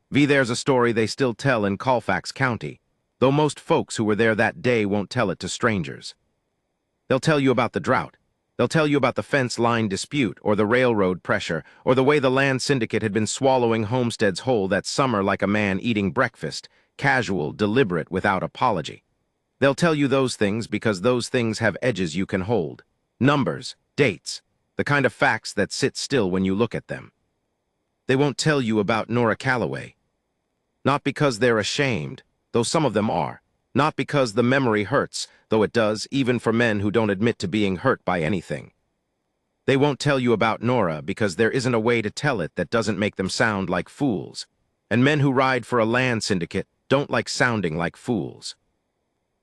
There's a story they still tell in Colfax County, though most folks who were there that day won't tell it to strangers. They'll tell you about the drought. They'll tell you about the fence line dispute, or the railroad pressure, or the way the land syndicate had been swallowing homesteads whole that summer like a man eating breakfast, casual, deliberate, without apology. They'll tell you those things because those things have edges you can hold. Numbers, dates, the kind of facts that sit still when you look at them. They won't tell you about Nora Calloway. Not because they're ashamed, though some of them are. Not because the memory hurts, though it does, even for men who don't admit to being hurt by anything. They won't tell you about Nora because there isn't a way to tell it that doesn't make them sound like fools. And men who ride for a land syndicate don't like sounding like fools.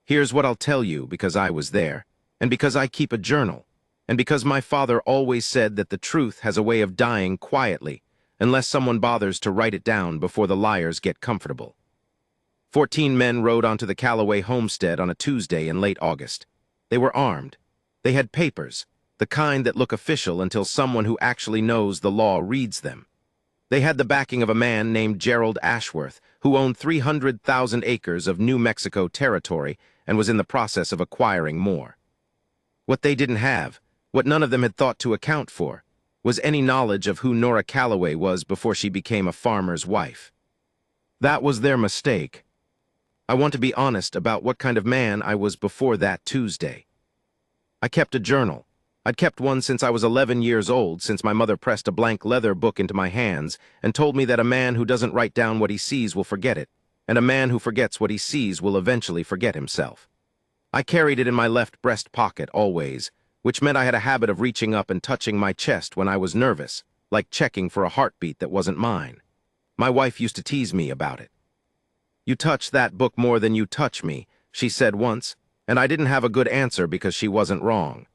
Here's what I'll tell you because I was there, and because I keep a journal, and because my father always said that the truth has a way of dying quietly, unless someone bothers to write it down before the liars get comfortable. 14 men rode onto the Calloway homestead on a Tuesday in late August. They were armed. They had papers, the kind that look official until someone who actually knows the law reads them. They had the backing of a man named Gerald Ashworth, who owned 300,000 acres of New Mexico territory and was in the process of acquiring more. What they didn't have, what none of them had thought to account for, was any knowledge of who Nora Calloway was before she became a farmer's wife. That was their mistake. I want to be honest about what kind of man I was before that Tuesday. I kept a journal. I'd kept one since I was 11 years old, since my mother pressed a blank leather book into my hands and told me that a man who doesn't write down what he sees will forget it, and a man who forgets what he sees will eventually forget himself. I carried it in my left breast pocket always, which meant I had a habit of reaching up and touching my chest when I was nervous, like checking for a heartbeat that wasn't mine. My wife used to tease me about it. "You touch that book more than you touch me," she said once, and I didn't have a good answer because she wasn't wrong.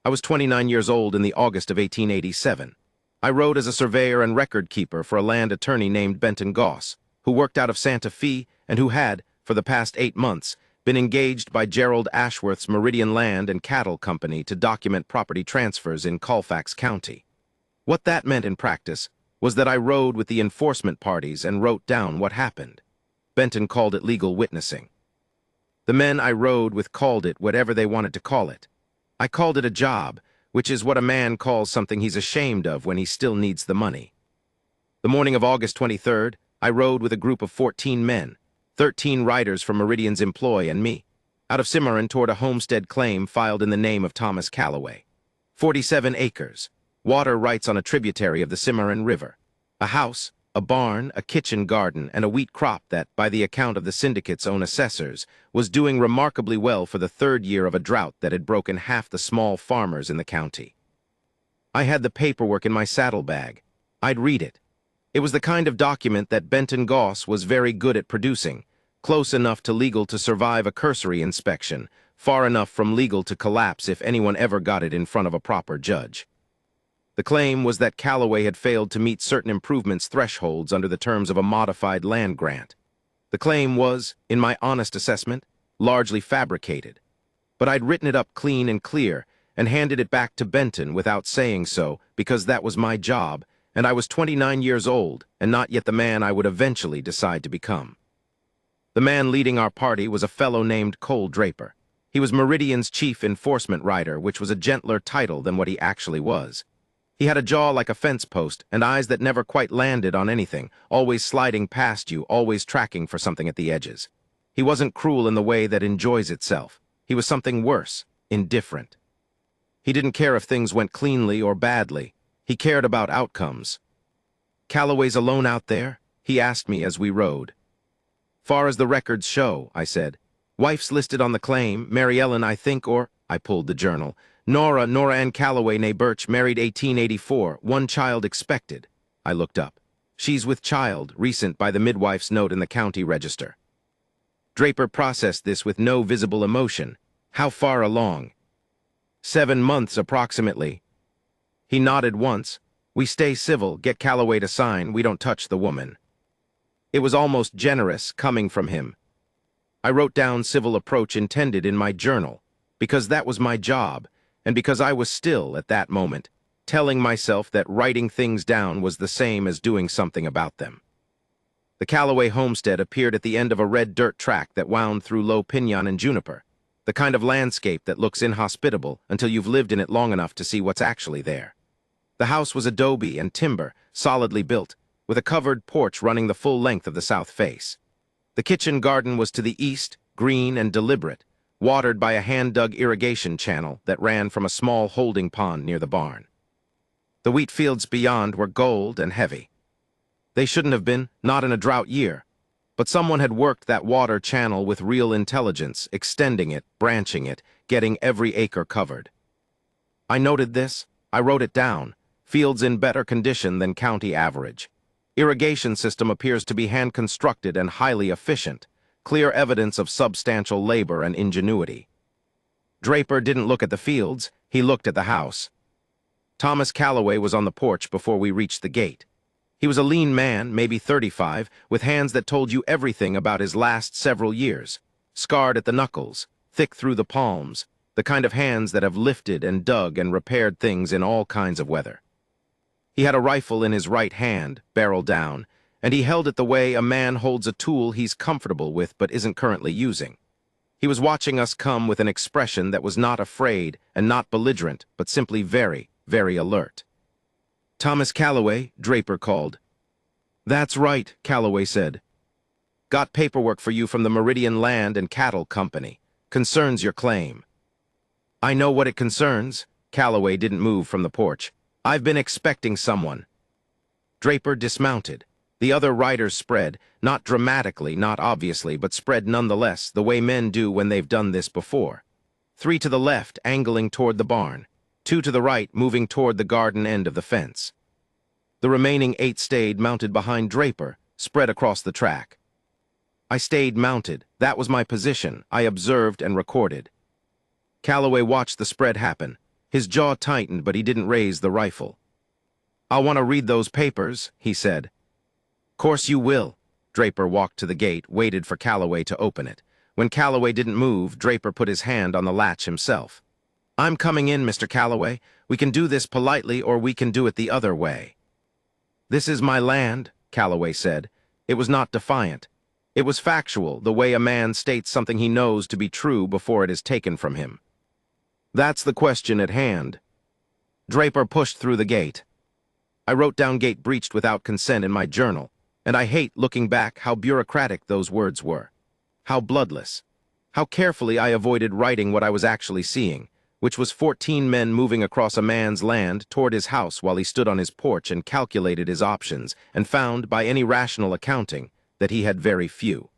I was 29 years old in the August of 1887. I rode as a surveyor and record keeper for a land attorney named Benton Goss, who worked out of Santa Fe and who had, for the past 8 months, been engaged by Gerald Ashworth's Meridian Land and Cattle Company to document property transfers in Colfax County. What that meant in practice was that I rode with the enforcement parties and wrote down what happened. Benton called it legal witnessing. The men I rode with called it whatever they wanted to call it. I called it a job, which is what a man calls something he's ashamed of when he still needs the money. The morning of August 23rd, I rode with a group of 14 men, 13 riders from Meridian's employ and me, out of Cimarron toward a homestead claim filed in the name of Thomas Calloway. 47 acres, water rights on a tributary of the Cimarron River, a house, a barn, a kitchen garden, and a wheat crop that, by the account of the syndicate's own assessors, was doing remarkably well for the third year of a drought that had broken half the small farmers in the county. I had the paperwork in my saddlebag. I'd read it. It was the kind of document that Benton Goss was very good at producing, close enough to legal to survive a cursory inspection, far enough from legal to collapse if anyone ever got it in front of a proper judge. The claim was that Calloway had failed to meet certain improvements thresholds under the terms of a modified land grant. The claim was, in my honest assessment, largely fabricated. But I'd written it up clean and clear and handed it back to Benton without saying so because that was my job, and I was 29 years old and not yet the man I would eventually decide to become. The man leading our party was a fellow named Cole Draper. He was Meridian's chief enforcement rider, which was a gentler title than what he actually was. He had a jaw like a fence post and eyes that never quite landed on anything, always sliding past you, always tracking for something at the edges. He wasn't cruel in the way that enjoys itself. He was something worse, indifferent. He didn't care if things went cleanly or badly. He cared about outcomes. "Calloway's alone out there?" he asked me as we rode. "Far as the records show," I said. "Wife's listed on the claim, Mary Ellen, I think, or—" I pulled the journal. Nora Ann Calloway née Birch, married 1884, one child expected." I looked up. "She's with child, recent by the midwife's note in the county register." Draper processed this with no visible emotion. "How far along?" 7 months, approximately." He nodded once. "We stay civil, get Calloway to sign, we don't touch the woman." It was almost generous, coming from him. I wrote down civil approach intended in my journal, because that was my job, and because I was still, at that moment, telling myself that writing things down was the same as doing something about them. The Calloway homestead appeared at the end of a red dirt track that wound through low pinyon and juniper, the kind of landscape that looks inhospitable until you've lived in it long enough to see what's actually there. The house was adobe and timber, solidly built, with a covered porch running the full length of the south face. The kitchen garden was to the east, green and deliberate, watered by a hand-dug irrigation channel that ran from a small holding pond near the barn. The wheat fields beyond were gold and heavy. They shouldn't have been, not in a drought year, but someone had worked that water channel with real intelligence, extending it, branching it, getting every acre covered. I noted this. I wrote it down. Fields in better condition than county average. Irrigation system appears to be hand-constructed and highly efficient. Clear evidence of substantial labor and ingenuity. Draper didn't look at the fields. He looked at the house. Thomas Calloway was on the porch before we reached the gate. He was a lean man, maybe 35, with hands that told you everything about his last several years. Scarred at the knuckles, thick through the palms, the kind of hands that have lifted and dug and repaired things in all kinds of weather. He had a rifle in his right hand, barrel down, and he held it the way a man holds a tool he's comfortable with but isn't currently using. He was watching us come with an expression that was not afraid and not belligerent, but simply very, very alert. "Thomas Calloway," Draper called. "That's right," Calloway said. "Got paperwork for you from the Meridian Land and Cattle Company. Concerns your claim." "I know what it concerns." Calloway didn't move from the porch. "I've been expecting someone." Draper dismounted. The other riders spread, not dramatically, not obviously, but spread nonetheless, the way men do when they've done this before. 3 to the left, angling toward the barn. 2 to the right, moving toward the garden end of the fence. The remaining 8 stayed mounted behind Draper, spread across the track. I stayed mounted. That was my position. I observed and recorded. Calloway watched the spread happen. His jaw tightened, but he didn't raise the rifle. "I'll want to read those papers," he said. "Course you will." Draper walked to the gate, waited for Calloway to open it. When Calloway didn't move, Draper put his hand on the latch himself. "I'm coming in, Mr. Calloway. We can do this politely, or we can do it the other way." "This is my land," Calloway said. It was not defiant. It was factual, the way a man states something he knows to be true before it is taken from him. "That's the question at hand." Draper pushed through the gate. I wrote down "gate breached without consent" in my journal, and I hate, looking back, how bureaucratic those words were. How bloodless. How carefully I avoided writing what I was actually seeing, which was 14 men moving across a man's land toward his house while he stood on his porch and calculated his options, and found, by any rational accounting, that he had very few.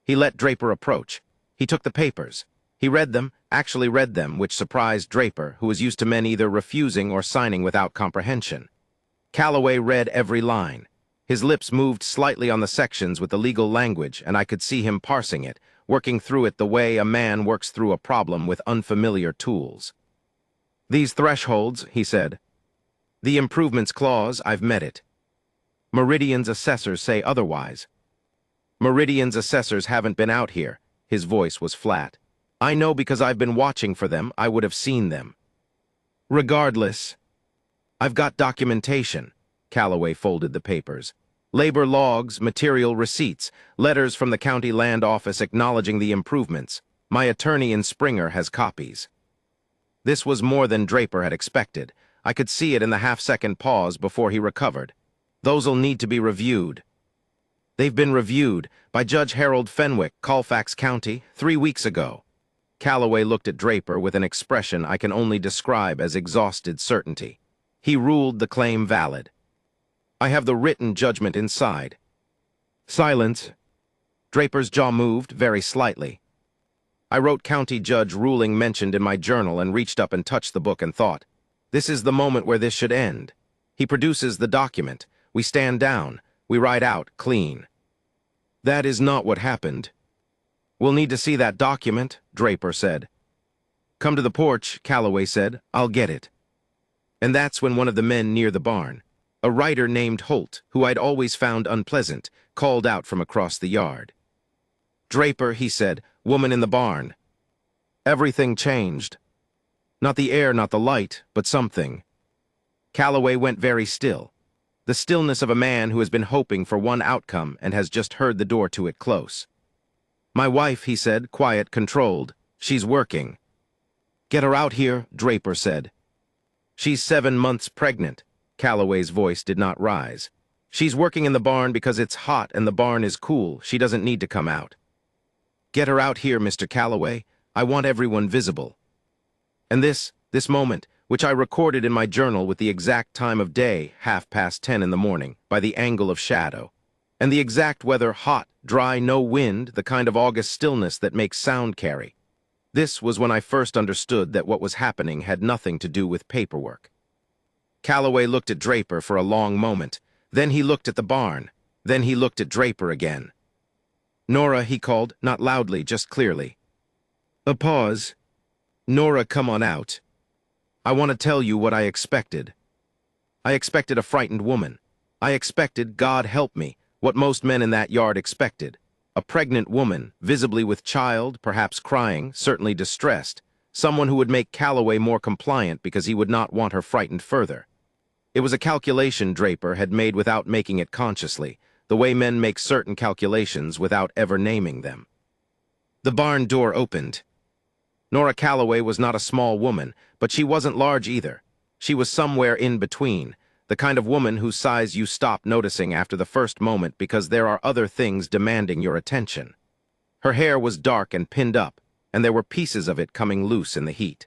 He let Draper approach. He took the papers. He read them, actually read them, which surprised Draper, who was used to men either refusing or signing without comprehension. Calloway read every line. His lips moved slightly on the sections with the legal language, and I could see him parsing it, working through it the way a man works through a problem with unfamiliar tools. "These thresholds," he said. "The improvements clause, I've met it. Meridian's assessors say otherwise. Meridian's assessors haven't been out here." His voice was flat. "I know because I've been watching for them. I would have seen them. Regardless, I've got documentation." Calloway folded the papers. "Labor logs, material receipts, letters from the county land office acknowledging the improvements. My attorney in Springer has copies." This was more than Draper had expected. I could see it in the half-second pause before he recovered. "Those'll need to be reviewed." "They've been reviewed by Judge Harold Fenwick, Colfax County, 3 weeks ago." Calloway looked at Draper with an expression I can only describe as exhausted certainty. "He ruled the claim valid. I have the written judgment inside." Silence. Draper's jaw moved, very slightly. I wrote "County Judge ruling" mentioned in my journal and reached up and touched the book and thought, this is the moment where this should end. He produces the document. We stand down. We ride out, clean. That is not what happened. "We'll need to see that document," Draper said. "Come to the porch," Calloway said. "I'll get it." And that's when one of the men near the barn, a writer named Holt, who I'd always found unpleasant, called out from across the yard. "Draper," he said, "woman in the barn." Everything changed. Not the air, not the light, but something. Calloway went very still. The stillness of a man who has been hoping for one outcome and has just heard the door to it close. "My wife," he said, quiet, controlled. "She's working." "Get her out here," Draper said. "She's 7 months pregnant." Calloway's voice did not rise. "She's working in the barn because it's hot and the barn is cool. She doesn't need to come out." "Get her out here, Mr. Calloway. I want everyone visible." And this moment, which I recorded in my journal with the exact time of day, 10:30 in the morning, by the angle of shadow, and the exact weather, hot, dry, no wind, the kind of August stillness that makes sound carry. This was when I first understood that what was happening had nothing to do with paperwork. Calloway looked at Draper for a long moment. Then he looked at the barn. Then he looked at Draper again. "Nora," he called, not loudly, just clearly. A pause. "Nora, come on out. I want to tell you what I expected. I expected a frightened woman. I expected, God help me, what most men in that yard expected. A pregnant woman, visibly with child, perhaps crying, certainly distressed. Someone who would make Calloway more compliant because he would not want her frightened further. It was a calculation Draper had made without making it consciously, the way men make certain calculations without ever naming them. The barn door opened. Nora Calloway was not a small woman, but she wasn't large either. She was somewhere in between, the kind of woman whose size you stop noticing after the first moment because there are other things demanding your attention. Her hair was dark and pinned up, and there were pieces of it coming loose in the heat.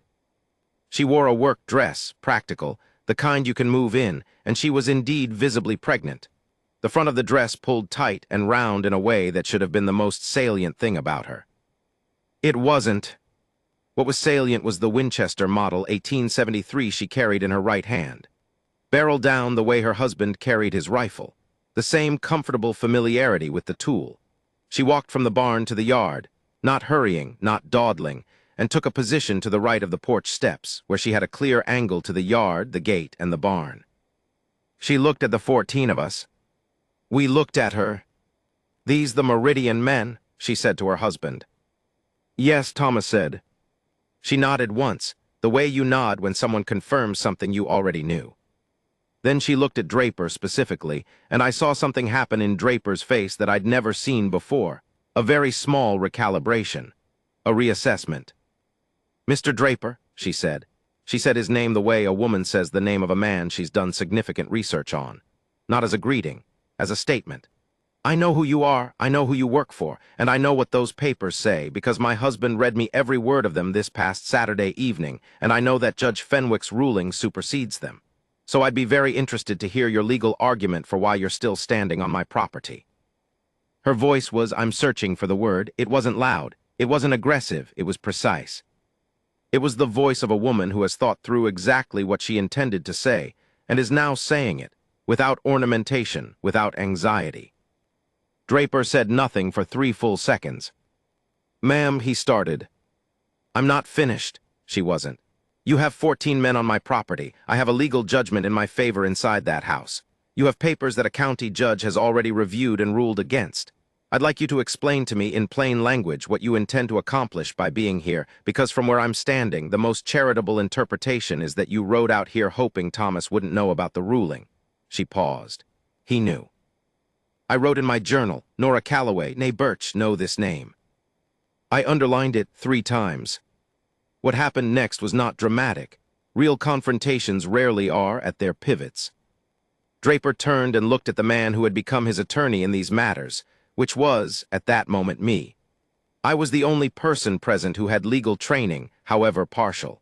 She wore a work dress, practical, the kind you can move in, and she was indeed visibly pregnant. The front of the dress pulled tight and round in a way that should have been the most salient thing about her. It wasn't. What was salient was the Winchester model 1873 she carried in her right hand. Barrel down the way her husband carried his rifle. The same comfortable familiarity with the tool. She walked from the barn to the yard, not hurrying, not dawdling, and took a position to the right of the porch steps, where she had a clear angle to the yard, the gate, and the barn. She looked at the 14 of us. We looked at her. "These the Meridian men," she said to her husband. "Yes," Thomas said. She nodded once, the way you nod when someone confirms something you already knew. Then she looked at Draper specifically, and I saw something happen in Draper's face that I'd never seen before, a very small recalibration, a reassessment. "Mr. Draper," she said. She said his name the way a woman says the name of a man she's done significant research on, not as a greeting, as a statement. "I know who you are, I know who you work for, and I know what those papers say because my husband read me every word of them this past Saturday evening, and I know that Judge Fenwick's ruling supersedes them. So I'd be very interested to hear your legal argument for why you're still standing on my property." Her voice was, I'm searching for the word, it wasn't loud, it wasn't aggressive, it was precise. It was the voice of a woman who has thought through exactly what she intended to say, and is now saying it, without ornamentation, without anxiety. Draper said nothing for 3 full seconds. "Ma'am," he started. "I'm not finished." She wasn't. "You have 14 men on my property. I have a legal judgment in my favor inside that house. You have papers that a county judge has already reviewed and ruled against. I'd like you to explain to me in plain language what you intend to accomplish by being here, because from where I'm standing, the most charitable interpretation is that you rode out here hoping Thomas wouldn't know about the ruling." She paused. He knew. "I wrote in my journal, Nora Calloway, née Birch, know this name. I underlined it 3 times. What happened next was not dramatic. Real confrontations rarely are at their pivots." Draper turned and looked at the man who had become his attorney in these matters, which was, at that moment, me. I was the only person present who had legal training, however partial.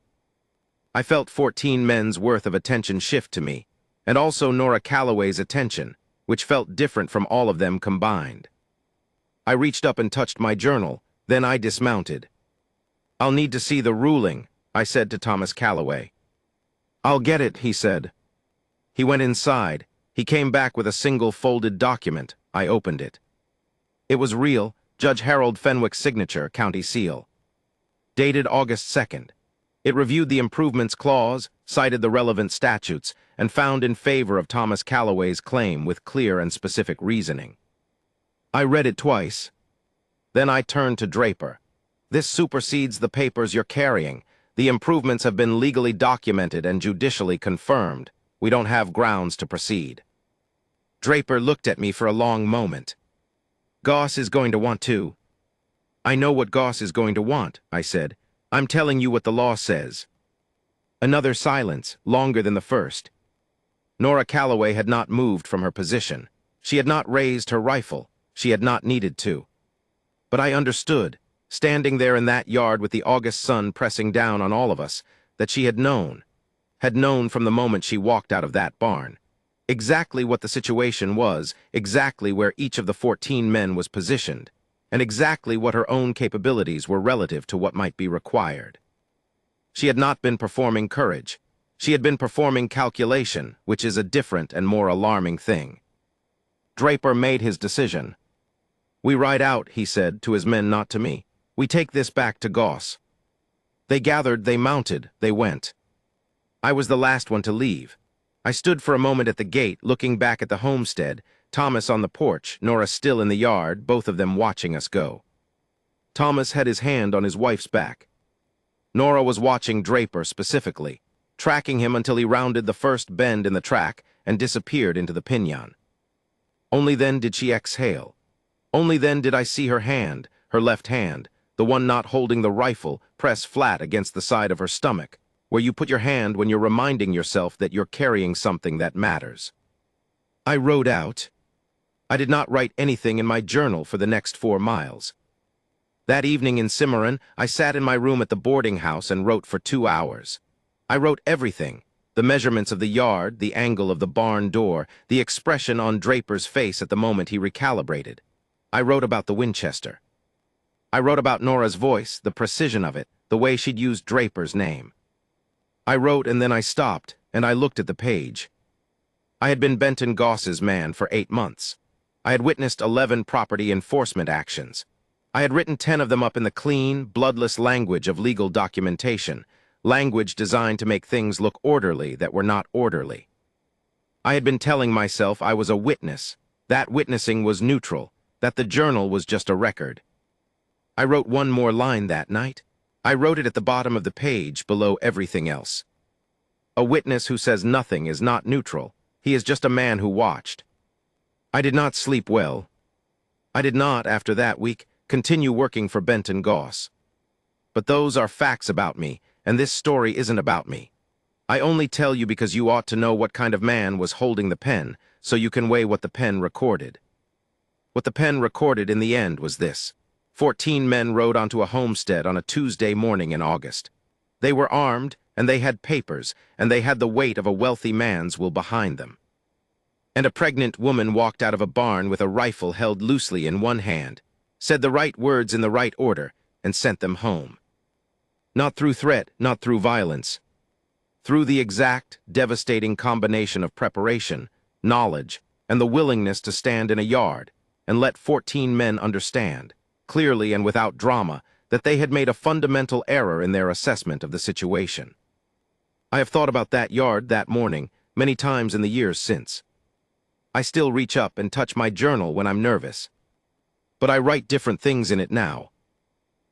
I felt 14 men's worth of attention shift to me, and also Nora Calloway's attention, which felt different from all of them combined. I reached up and touched my journal, then I dismounted. "I'll need to see the ruling," I said to Thomas Calloway. "I'll get it," he said. He went inside. He came back with a single folded document. I opened it. It was real, Judge Harold Fenwick's signature, county seal. Dated August 2nd. It reviewed the improvements clause, cited the relevant statutes, and found in favor of Thomas Calloway's claim with clear and specific reasoning. I read it twice. Then I turned to Draper. "This supersedes the papers you're carrying. The improvements have been legally documented and judicially confirmed. We don't have grounds to proceed." Draper looked at me for a long moment. "Goss is going to want to." "I know what Goss is going to want," I said. "I'm telling you what the law says." Another silence, longer than the first. Nora Calloway had not moved from her position. She had not raised her rifle. She had not needed to. But I understood, standing there in that yard with the August sun pressing down on all of us, that she had known from the moment she walked out of that barn. Exactly what the situation was, exactly where each of the 14 men was positioned, and exactly what her own capabilities were relative to what might be required. She had not been performing courage. She had been performing calculation, which is a different and more alarming thing. Draper made his decision. "We ride out," he said, to his men, not to me. "We take this back to Goss." They gathered, they mounted, they went. I was the last one to leave. I stood for a moment at the gate, looking back at the homestead, Thomas on the porch, Nora still in the yard, both of them watching us go. Thomas had his hand on his wife's back. Nora was watching Draper specifically, tracking him until he rounded the first bend in the track and disappeared into the pinyon. Only then did she exhale. Only then did I see her hand, her left hand, the one not holding the rifle, press flat against the side of her stomach, where you put your hand when you're reminding yourself that you're carrying something that matters. I rode out. I did not write anything in my journal for the next 4 miles. That evening in Cimarron, I sat in my room at the boarding house and wrote for 2 hours. I wrote everything: the measurements of the yard, the angle of the barn door, the expression on Draper's face at the moment he recalibrated. I wrote about the Winchester. I wrote about Nora's voice, the precision of it, the way she'd used Draper's name. I wrote, and then I stopped, and I looked at the page. I had been Benton Goss's man for 8 months. I had witnessed 11 property enforcement actions. I had written 10 of them up in the clean, bloodless language of legal documentation, language designed to make things look orderly that were not orderly. I had been telling myself I was a witness, that witnessing was neutral, that the journal was just a record. I wrote one more line that night. I wrote it at the bottom of the page, below everything else. A witness who says nothing is not neutral. He is just a man who watched. I did not sleep well. I did not, after that week, continue working for Benton Goss. But those are facts about me, and this story isn't about me. I only tell you because you ought to know what kind of man was holding the pen, so you can weigh what the pen recorded. What the pen recorded in the end was this: 14 men rode onto a homestead on a Tuesday morning in August. They were armed, and they had papers, and they had the weight of a wealthy man's will behind them. And a pregnant woman walked out of a barn with a rifle held loosely in one hand, said the right words in the right order, and sent them home. Not through threat, not through violence. Through the exact, devastating combination of preparation, knowledge, and the willingness to stand in a yard and let 14 men understand, clearly and without drama, that they had made a fundamental error in their assessment of the situation. I have thought about that yard that morning many times in the years since. I still reach up and touch my journal when I'm nervous. But I write different things in it now.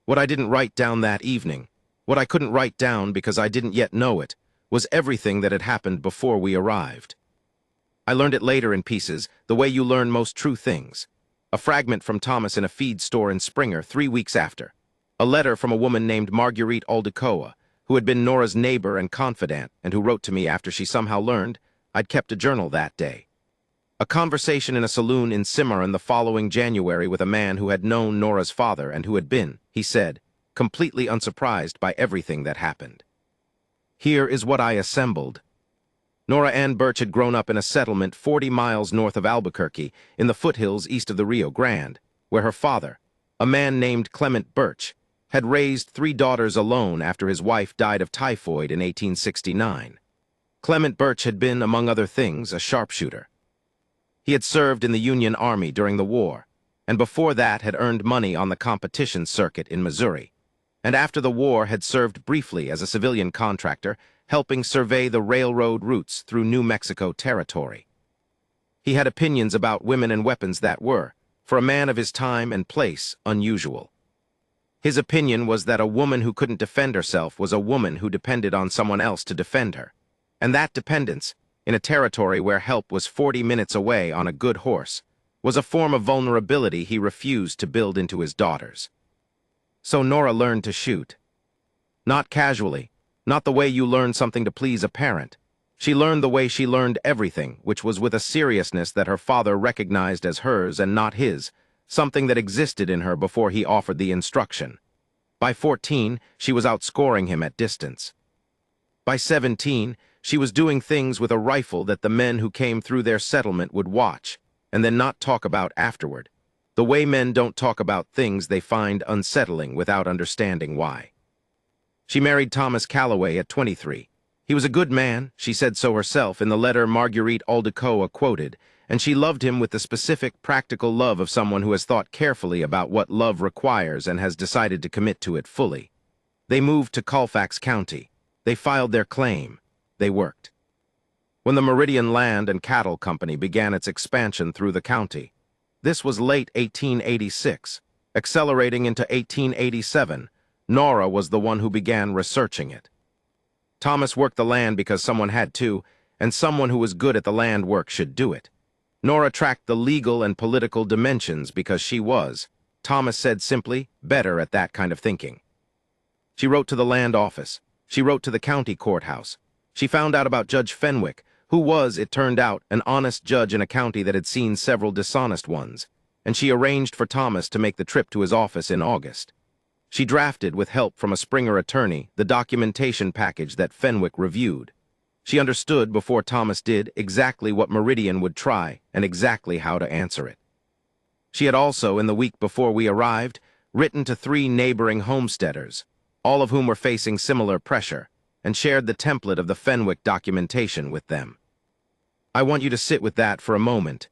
What I didn't write down that evening, what I couldn't write down because I didn't yet know it, was everything that had happened before we arrived. I learned it later in pieces, the way you learn most true things. A fragment from Thomas in a feed store in Springer 3 weeks after. A letter from a woman named Marguerite Aldecoa, who had been Nora's neighbor and confidant, and who wrote to me after she somehow learned I'd kept a journal that day. A conversation in a saloon in Cimarron the following January with a man who had known Nora's father and who had been, he said, completely unsurprised by everything that happened. Here is what I assembled. Nora Ann Birch had grown up in a settlement 40 miles north of Albuquerque, in the foothills east of the Rio Grande, where her father, a man named Clement Birch, had raised 3 daughters alone after his wife died of typhoid in 1869. Clement Birch had been, among other things, a sharpshooter. He had served in the Union Army during the war, and before that had earned money on the competition circuit in Missouri, and after the war had served briefly as a civilian contractor, helping survey the railroad routes through New Mexico territory. He had opinions about women and weapons that were, for a man of his time and place, unusual. His opinion was that a woman who couldn't defend herself was a woman who depended on someone else to defend her, and that dependence, in a territory where help was 40 minutes away on a good horse, was a form of vulnerability he refused to build into his daughters. So Nora learned to shoot. Not casually, not the way you learn something to please a parent. She learned the way she learned everything, which was with a seriousness that her father recognized as hers and not his, something that existed in her before he offered the instruction. By 14, she was outscoring him at distance. By 17, she was doing things with a rifle that the men who came through their settlement would watch and then not talk about afterward, the way men don't talk about things they find unsettling without understanding why. She married Thomas Calloway at 23. He was a good man, she said so herself in the letter Marguerite Aldecoa quoted, and she loved him with the specific, practical love of someone who has thought carefully about what love requires and has decided to commit to it fully. They moved to Colfax County. They filed their claim. They worked. When the Meridian Land and Cattle Company began its expansion through the county, this was late 1886, accelerating into 1887, Nora was the one who began researching it. Thomas worked the land because someone had to, and someone who was good at the land work should do it. Nora tracked the legal and political dimensions because she was, Thomas said simply, better at that kind of thinking. She wrote to the land office. She wrote to the county courthouse. She found out about Judge Fenwick, who was, it turned out, an honest judge in a county that had seen several dishonest ones, and she arranged for Thomas to make the trip to his office in August. She drafted, with help from a Springer attorney, the documentation package that Fenwick reviewed. She understood, before Thomas did, exactly what Meridian would try and exactly how to answer it. She had also, in the week before we arrived, written to 3 neighboring homesteaders, all of whom were facing similar pressure, and shared the template of the Fenwick documentation with them. I want you to sit with that for a moment.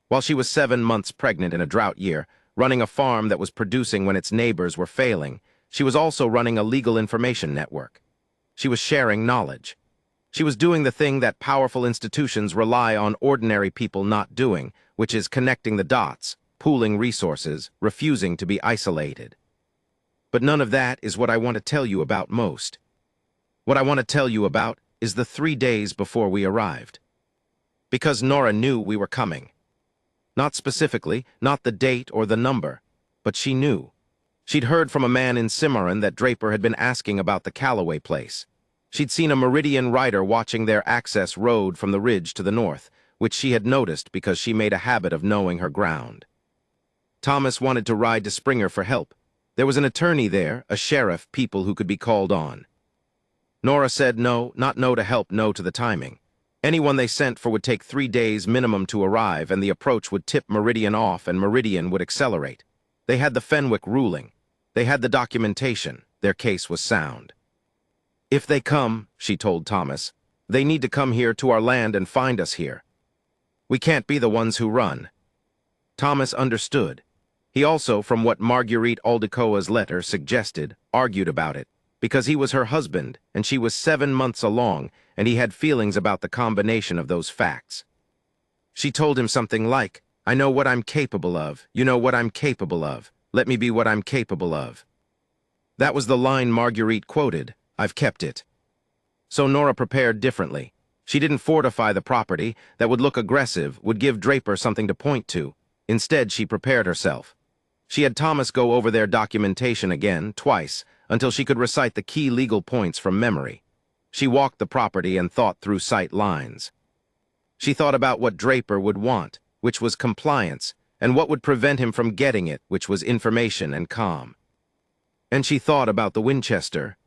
While she was 7 months pregnant in a drought year, running a farm that was producing when its neighbors were failing, she was also running a legal information network. She was sharing knowledge. She was doing the thing that powerful institutions rely on ordinary people not doing, which is connecting the dots, pooling resources, refusing to be isolated. But none of that is what I want to tell you about most. What I want to tell you about is the 3 days before we arrived. Because Nora knew we were coming. Not specifically, not the date or the number, but she knew. She'd heard from a man in Cimarron that Draper had been asking about the Calloway place. She'd seen a Meridian rider watching their access road from the ridge to the north, which she had noticed because she made a habit of knowing her ground. Thomas wanted to ride to Springer for help. There was an attorney there, a sheriff, people who could be called on. Nora said no, not no to help, no to the timing. Anyone they sent for would take 3 days minimum to arrive, and the approach would tip Meridian off and Meridian would accelerate. They had the Fenwick ruling. They had the documentation. Their case was sound. If they come, she told Thomas, they need to come here to our land and find us here. We can't be the ones who run. Thomas understood. He also, from what Marguerite Aldecoa's letter suggested, argued about it, because he was her husband and she was 7 months along, and he had feelings about the combination of those facts. She told him something like, I know what I'm capable of, you know what I'm capable of, let me be what I'm capable of. That was the line Marguerite quoted. I've kept it. So Nora prepared differently. She didn't fortify the property that would look aggressive, would give Draper something to point to. Instead, she prepared herself. She had Thomas go over their documentation again, twice, until she could recite the key legal points from memory. She walked the property and thought through sight lines. She thought about what Draper would want, which was compliance, and what would prevent him from getting it, which was information and calm. And she thought about the Winchester.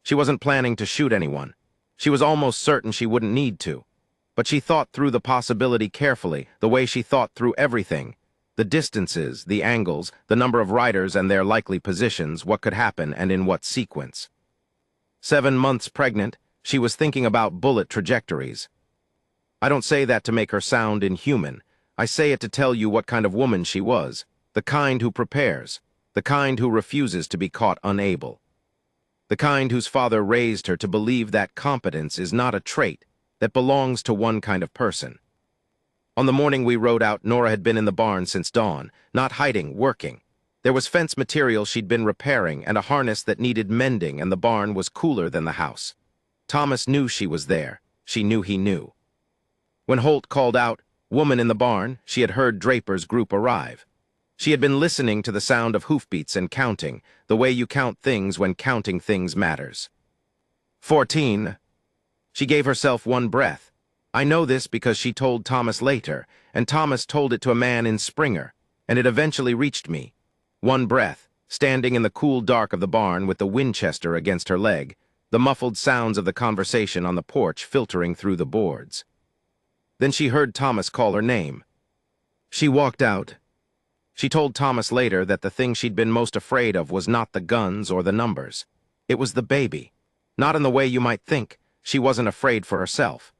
She wasn't planning to shoot anyone. She was almost certain she wouldn't need to. But she thought through the possibility carefully, the way she thought through everything. The distances, the angles, the number of riders and their likely positions, what could happen and in what sequence. 7 months pregnant, she was thinking about bullet trajectories. I don't say that to make her sound inhuman. I say it to tell you what kind of woman she was, the kind who prepares, the kind who refuses to be caught unable, the kind whose father raised her to believe that competence is not a trait that belongs to one kind of person. On the morning we rode out, Nora had been in the barn since dawn, not hiding, working. There was fence material she'd been repairing and a harness that needed mending, and the barn was cooler than the house. Thomas knew she was there. She knew he knew. When Holt called out, "Woman in the barn," she had heard Draper's group arrive. She had been listening to the sound of hoofbeats and counting, the way you count things when counting things matters. 14. She gave herself one breath. I know this because she told Thomas later, and Thomas told it to a man in Springer, and it eventually reached me. One breath, standing in the cool dark of the barn with the Winchester against her leg, the muffled sounds of the conversation on the porch filtering through the boards. Then she heard Thomas call her name. She walked out. She told Thomas later that the thing she'd been most afraid of was not the guns or the numbers. It was the baby. Not in the way you might think. She wasn't afraid for herself.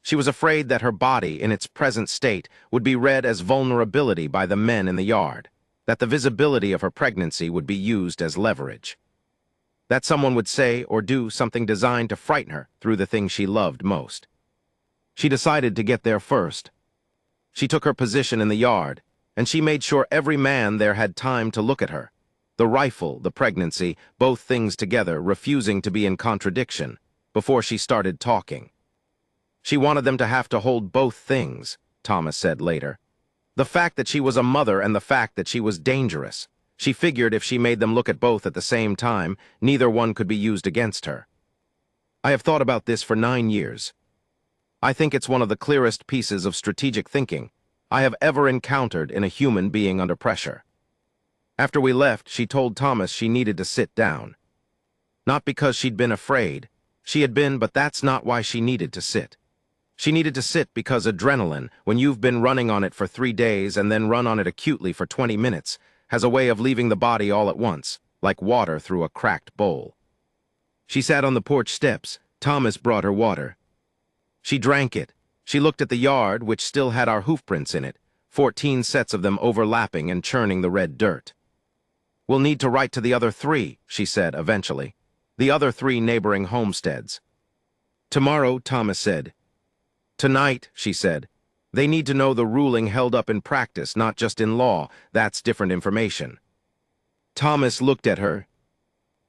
She was afraid that her body, in its present state, would be read as vulnerability by the men in the yard, that the visibility of her pregnancy would be used as leverage, that someone would say or do something designed to frighten her through the thing she loved most. She decided to get there first. She took her position in the yard, and she made sure every man there had time to look at her. The rifle, the pregnancy, both things together, refusing to be in contradiction, before she started talking. She wanted them to have to hold both things, Thomas said later. The fact that she was a mother and the fact that she was dangerous. She figured if she made them look at both at the same time, neither one could be used against her. I have thought about this for 9 years. I think it's one of the clearest pieces of strategic thinking I have ever encountered in a human being under pressure. After we left, she told Thomas she needed to sit down. Not because she'd been afraid. She had been, but that's not why she needed to sit. She needed to sit because adrenaline, when you've been running on it for 3 days and then run on it acutely for 20 minutes, has a way of leaving the body all at once, like water through a cracked bowl. She sat on the porch steps. Thomas brought her water. She drank it. She looked at the yard, which still had our hoofprints in it, 14 sets of them overlapping and churning the red dirt. We'll need to write to the other 3, she said eventually. The other 3 neighboring homesteads. Tomorrow, Thomas said. Tonight, she said. They need to know the ruling held up in practice, not just in law. That's different information. Thomas looked at her.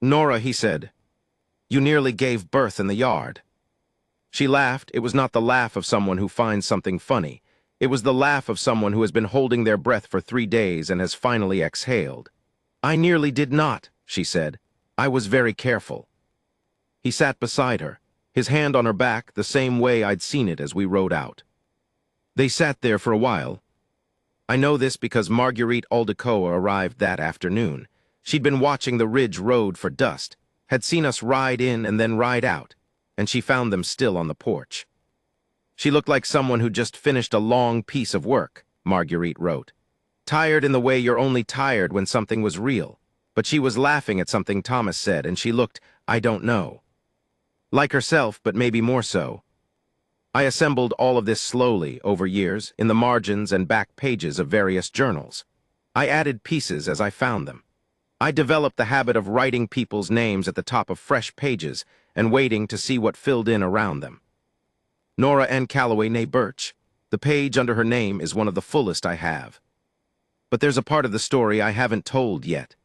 Nora, he said, you nearly gave birth in the yard. She laughed. It was not the laugh of someone who finds something funny. It was the laugh of someone who has been holding their breath for 3 days and has finally exhaled. I nearly did not, she said. I was very careful. He sat beside her, his hand on her back, the same way I'd seen it as we rode out. They sat there for a while. I know this because Marguerite Aldecoa arrived that afternoon. She'd been watching the ridge road for dust, had seen us ride in and then ride out, and she found them still on the porch. She looked like someone who just finished a long piece of work, Marguerite wrote. Tired in the way you're only tired when something was real. But she was laughing at something Thomas said, and she looked, I don't know. Like herself, but maybe more so. I assembled all of this slowly, over years, in the margins and back pages of various journals. I added pieces as I found them. I developed the habit of writing people's names at the top of fresh pages and waiting to see what filled in around them. Nora N. Calloway née Birch. The page under her name is one of the fullest I have. But there's a part of the story I haven't told yet.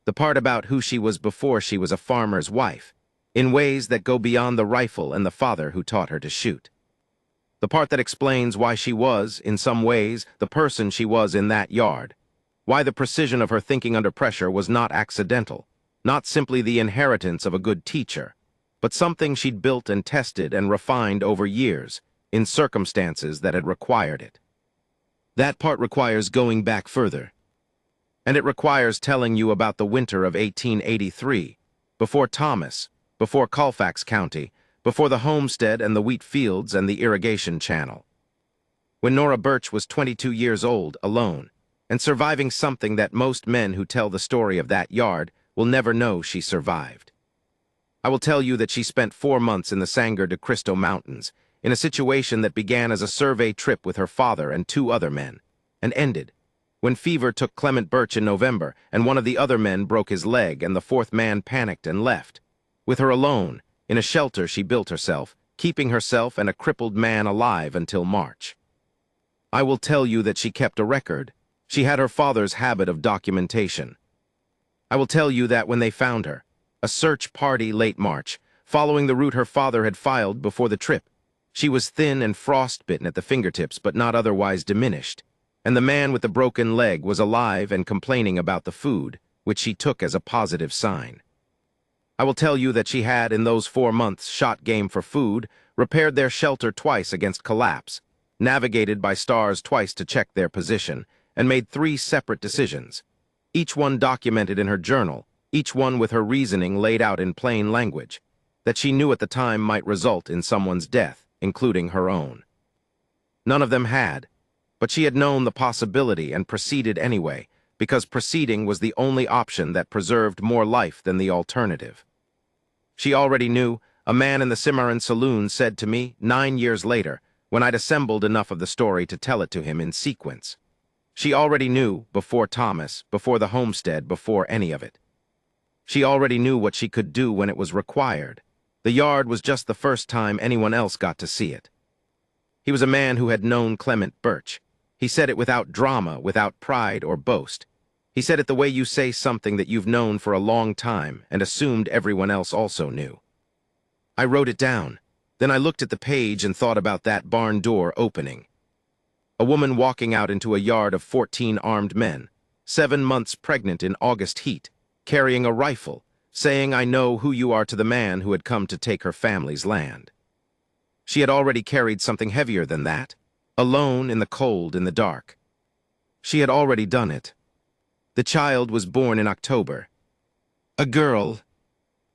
The part about who she was before she was a farmer's wife, in ways that go beyond the rifle and the father who taught her to shoot. The part that explains why she was, in some ways, the person she was in that yard. Why the precision of her thinking under pressure was not accidental, not simply the inheritance of a good teacher, but something she'd built and tested and refined over years, in circumstances that had required it. That part requires going back further. And it requires telling you about the winter of 1883, before Thomas, before Colfax County, before the homestead and the wheat fields and the irrigation channel. When Nora Birch was 22 years old, alone, and surviving something that most men who tell the story of that yard will never know she survived. I will tell you that she spent 4 months in the Sangre de Cristo Mountains, in a situation that began as a survey trip with her father and 2 other men, and ended when fever took Clement Birch in November and one of the other men broke his leg and the 4th man panicked and left, with her alone, in a shelter she built herself, keeping herself and a crippled man alive until March. I will tell you that she kept a record. She had her father's habit of documentation. I will tell you that when they found her, a search party late March, following the route her father had filed before the trip, She was thin and frostbitten at the fingertips, but not otherwise diminished, and the man with the broken leg was alive and complaining about the food, which she took as a positive sign. I will tell you that she had, in those 4 months, shot game for food, repaired their shelter twice against collapse, navigated by stars twice to check their position, and made 3 separate decisions, each one documented in her journal, each one with her reasoning laid out in plain language, that she knew at the time might result in someone's death, including her own. None of them had, but she had known the possibility and proceeded anyway, because proceeding was the only option that preserved more life than the alternative. She already knew. A man in the Cimarron saloon said to me 9 years later, when I'd assembled enough of the story to tell it to him in sequence. She already knew, before Thomas, before the homestead, before any of it. She already knew what she could do when it was required. The yard was just the first time anyone else got to see it. He was a man who had known Clement Birch. He said it without drama, without pride or boast. He said it the way you say something that you've known for a long time and assumed everyone else also knew. I wrote it down. Then I looked at the page and thought about that barn door opening. A woman walking out into a yard of 14 armed men, 7 months pregnant in August heat, carrying a rifle, saying, "I know who you are," to the man who had come to take her family's land. She had already carried something heavier than that, alone in the cold, in the dark. She had already done it. The child was born in October. A girl.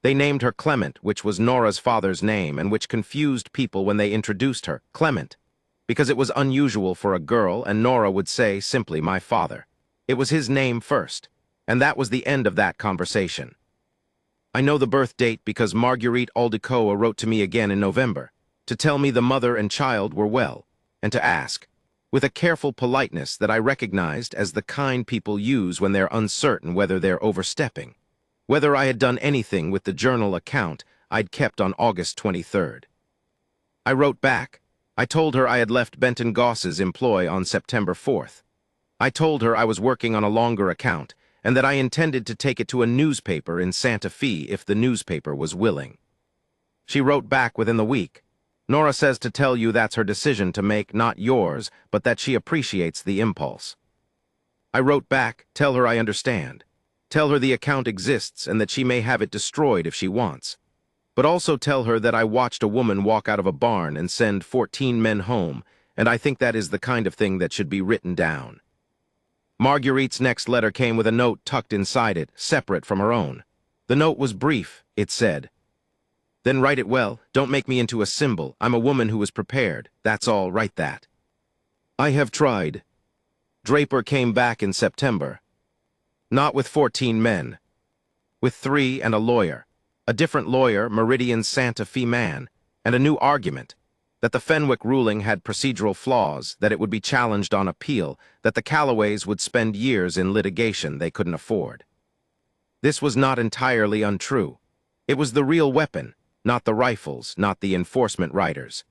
They named her Clement, which was Nora's father's name, and which confused people when they introduced her, Clement, because it was unusual for a girl, and Nora would say simply, "my father." It was his name first, and that was the end of that conversation. I know the birth date because Marguerite Aldecoa wrote to me again in November, to tell me the mother and child were well, and to ask, with a careful politeness that I recognized as the kind people use when they're uncertain whether they're overstepping, whether I had done anything with the journal account I'd kept on August 23rd. I wrote back. I told her I had left Benton Goss's employ on September 4th. I told her I was working on a longer account and that I intended to take it to a newspaper in Santa Fe if the newspaper was willing. She wrote back within the week. Nora says to tell you that's her decision to make, not yours, but that she appreciates the impulse. I wrote back, tell her I understand. Tell her the account exists and that she may have it destroyed if she wants. But also tell her that I watched a woman walk out of a barn and send 14 men home, and I think that is the kind of thing that should be written down. Marguerite's next letter came with a note tucked inside it, separate from her own. The note was brief, it said. "Then write it well, don't make me into a symbol. I'm a woman who was prepared, that's all, write that." I have tried. Draper came back in September. Not with 14 men. With 3 and a lawyer. A different lawyer, Meridian's Santa Fe man, and a new argument, that the Fenwick ruling had procedural flaws, that it would be challenged on appeal, that the Callaways would spend years in litigation they couldn't afford. This was not entirely untrue. It was the real weapon, not the rifles, not the enforcement riders.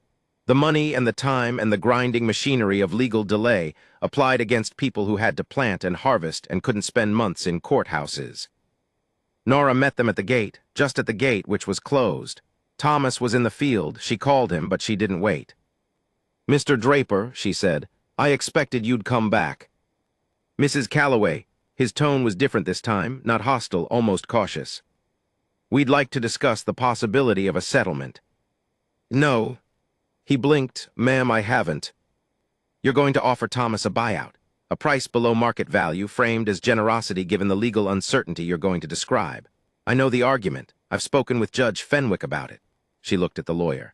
The money and the time and the grinding machinery of legal delay applied against people who had to plant and harvest and couldn't spend months in courthouses. Nora met them at the gate, just at the gate, which was closed. Thomas was in the field. She called him, but she didn't wait. "Mr. Draper," she said, "I expected you'd come back." "Mrs. Calloway," his tone was different this time, not hostile, almost cautious. "We'd like to discuss the possibility of a settlement." "No." He blinked. "Ma'am, I haven't." "You're going to offer Thomas a buyout, a price below market value, framed as generosity given the legal uncertainty you're going to describe. I know the argument. I've spoken with Judge Fenwick about it." She looked at the lawyer.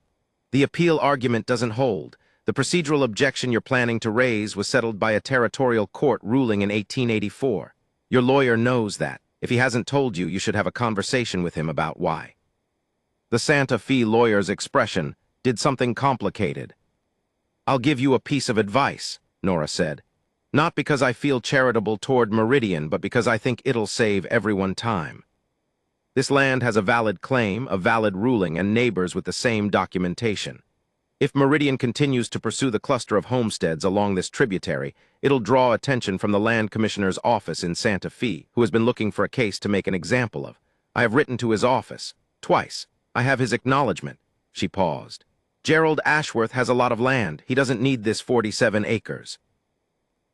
"The appeal argument doesn't hold. The procedural objection you're planning to raise was settled by a territorial court ruling in 1884. Your lawyer knows that. If he hasn't told you, you should have a conversation with him about why." The Santa Fe lawyer's expression did something complicated. "I'll give you a piece of advice," Nora said. "Not because I feel charitable toward Meridian, but because I think it'll save everyone time. This land has a valid claim, a valid ruling, and neighbors with the same documentation. If Meridian continues to pursue the cluster of homesteads along this tributary, it'll draw attention from the Land Commissioner's office in Santa Fe, who has been looking for a case to make an example of. I have written to his office, twice. I have his acknowledgement." She paused. Gerald Ashworth has a lot of land. He doesn't need this 47 acres.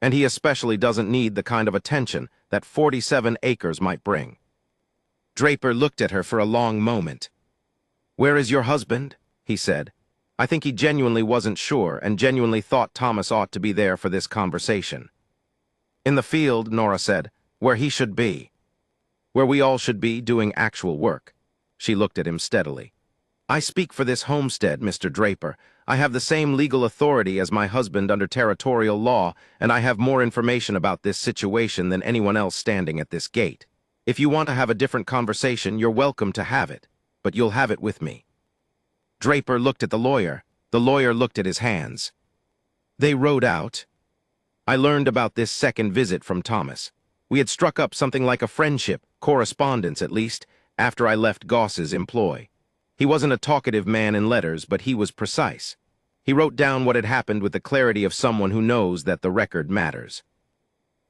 And he especially doesn't need the kind of attention that 47 acres might bring. Draper looked at her for a long moment. "Where is your husband?" he said. I think he genuinely wasn't sure and genuinely thought Thomas ought to be there for this conversation. "In the field," Nora said, "where he should be. Where we all should be doing actual work." She looked at him steadily. "I speak for this homestead, Mr. Draper. I have the same legal authority as my husband under territorial law, and I have more information about this situation than anyone else standing at this gate. If you want to have a different conversation, you're welcome to have it, but you'll have it with me." Draper looked at the lawyer. The lawyer looked at his hands. They rode out. I learned about this second visit from Thomas. We had struck up something like a friendship, correspondence at least, after I left Goss's employ. He wasn't a talkative man in letters, but he was precise. He wrote down what had happened with the clarity of someone who knows that the record matters.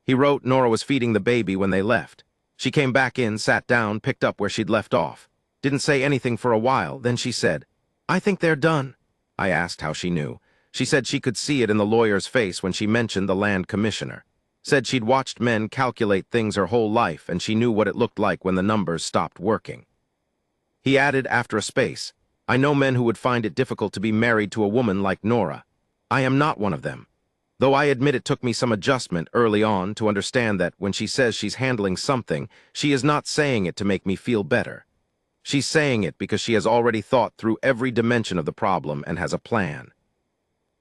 He wrote Nora was feeding the baby when they left. She came back in, sat down, picked up where she'd left off. Didn't say anything for a while, then she said, "I think they're done." I asked how she knew. She said she could see it in the lawyer's face when she mentioned the land commissioner. Said she'd watched men calculate things her whole life and she knew what it looked like when the numbers stopped working. He added after a space, "I know men who would find it difficult to be married to a woman like Nora. I am not one of them. Though I admit it took me some adjustment early on to understand that when she says she's handling something, she is not saying it to make me feel better. She's saying it because she has already thought through every dimension of the problem and has a plan.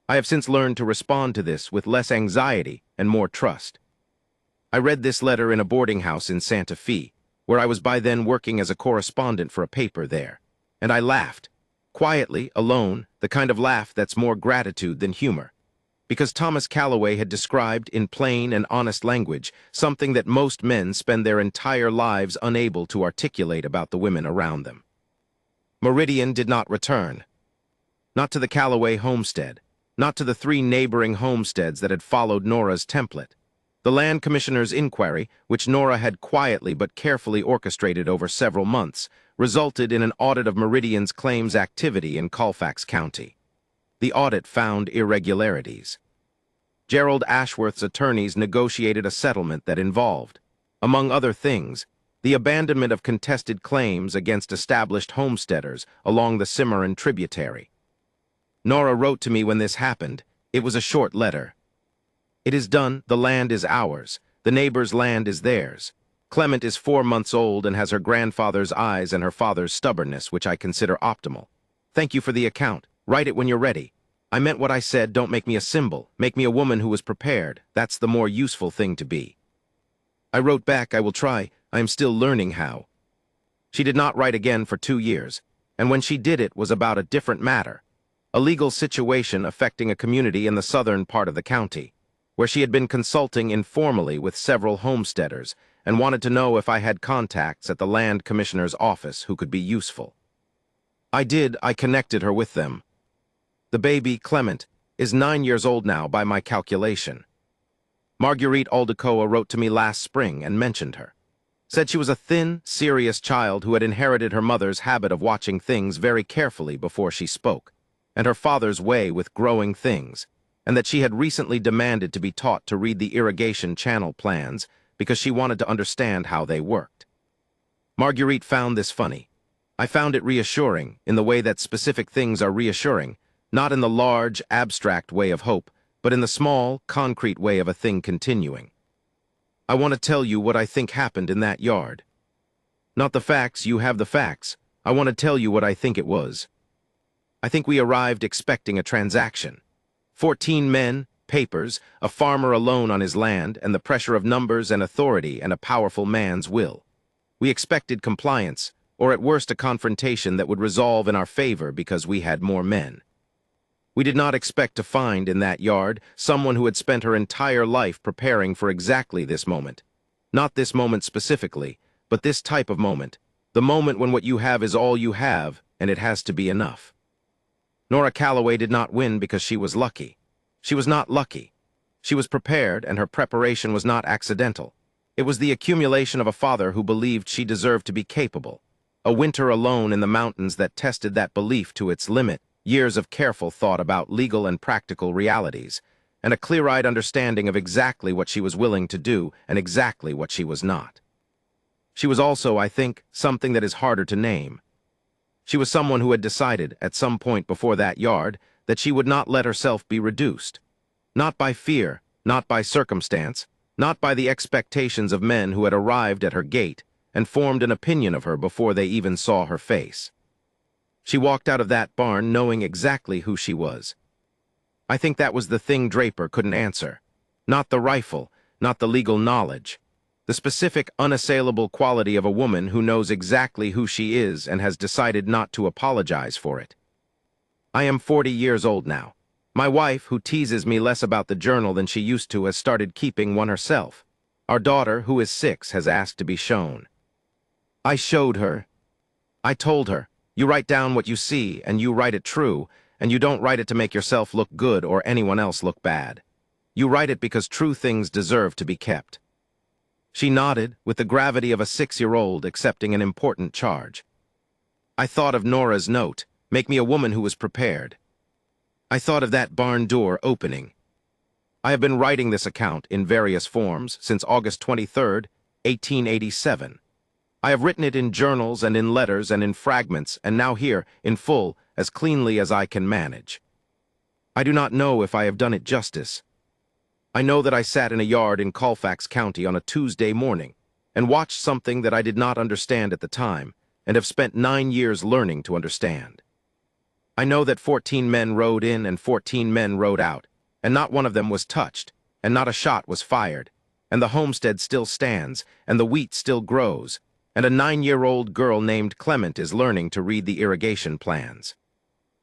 I have since learned to respond to this with less anxiety and more trust. I read this letter in a boarding house in Santa Fe, where I was by then working as a correspondent for a paper there, and I laughed. Quietly, alone, the kind of laugh that's more gratitude than humor. Because Thomas Calloway had described in plain and honest language something that most men spend their entire lives unable to articulate about the women around them. Meridian did not return. Not to the Calloway homestead. Not to the 3 neighboring homesteads that had followed Nora's template. The land commissioner's inquiry, which Nora had quietly but carefully orchestrated over several months, resulted in an audit of Meridian's claims activity in Colfax County. The audit found irregularities. Gerald Ashworth's attorneys negotiated a settlement that involved, among other things, the abandonment of contested claims against established homesteaders along the Cimarron tributary. Nora wrote to me when this happened. It was a short letter. "It is done. The land is ours. The neighbor's land is theirs. Clement is 4 months old and has her grandfather's eyes and her father's stubbornness, which I consider optimal. Thank you for the account. Write it when you're ready. I meant what I said. Don't make me a symbol. Make me a woman who was prepared. That's the more useful thing to be." I wrote back, "I will try. I am still learning how." She did not write again for 2 years, and when she did it was about a different matter, a legal situation affecting a community in the southern part of the county, where she had been consulting informally with several homesteaders and wanted to know if I had contacts at the land commissioner's office who could be useful. I connected her with them. The baby, Clement, is 9 years old now by my calculation. Marguerite Aldecoa wrote to me last spring and mentioned her. Said she was a thin, serious child who had inherited her mother's habit of watching things very carefully before she spoke, and her father's way with growing things, and that she had recently demanded to be taught to read the irrigation channel plans because she wanted to understand how they worked. Marguerite found this funny. I found it reassuring in the way that specific things are reassuring, not in the large, abstract way of hope, but in the small, concrete way of a thing continuing. I want to tell you what I think happened in that yard. Not the facts, you have the facts. I want to tell you what I think it was. I think we arrived expecting a transaction. 14 men, papers, a farmer alone on his land, and the pressure of numbers and authority and a powerful man's will. We expected compliance, or at worst a confrontation that would resolve in our favor because we had more men. We did not expect to find in that yard someone who had spent her entire life preparing for exactly this moment. Not this moment specifically, but this type of moment. The moment when what you have is all you have, and it has to be enough. Nora Calloway did not win because she was lucky. She was not lucky. She was prepared, and her preparation was not accidental. It was the accumulation of a father who believed she deserved to be capable. A winter alone in the mountains that tested that belief to its limit, years of careful thought about legal and practical realities, and a clear-eyed understanding of exactly what she was willing to do and exactly what she was not. She was also, I think, something that is harder to name. She was someone who had decided, at some point before that yard, that she would not let herself be reduced. Not by fear, not by circumstance, not by the expectations of men who had arrived at her gate and formed an opinion of her before they even saw her face. She walked out of that barn knowing exactly who she was. I think that was the thing Draper couldn't answer. Not the rifle, not the legal knowledge. The specific, unassailable quality of a woman who knows exactly who she is and has decided not to apologize for it. I am 40 years old now. My wife, who teases me less about the journal than she used to, has started keeping one herself. Our daughter, who is 6, has asked to be shown. I showed her. I told her, you write down what you see, and you write it true, and you don't write it to make yourself look good or anyone else look bad. You write it because true things deserve to be kept. She nodded, with the gravity of a 6-year-old accepting an important charge. I thought of Nora's note, make me a woman who was prepared. I thought of that barn door opening. I have been writing this account in various forms since August 23rd, 1887. I have written it in journals and in letters and in fragments, and now here, in full, as cleanly as I can manage. I do not know if I have done it justice. I know that I sat in a yard in Colfax County on a Tuesday morning and watched something that I did not understand at the time and have spent 9 years learning to understand. I know that 14 men rode in and 14 men rode out, and not one of them was touched, and not a shot was fired, and the homestead still stands, and the wheat still grows, and a 9-year-old girl named Clement is learning to read the irrigation plans.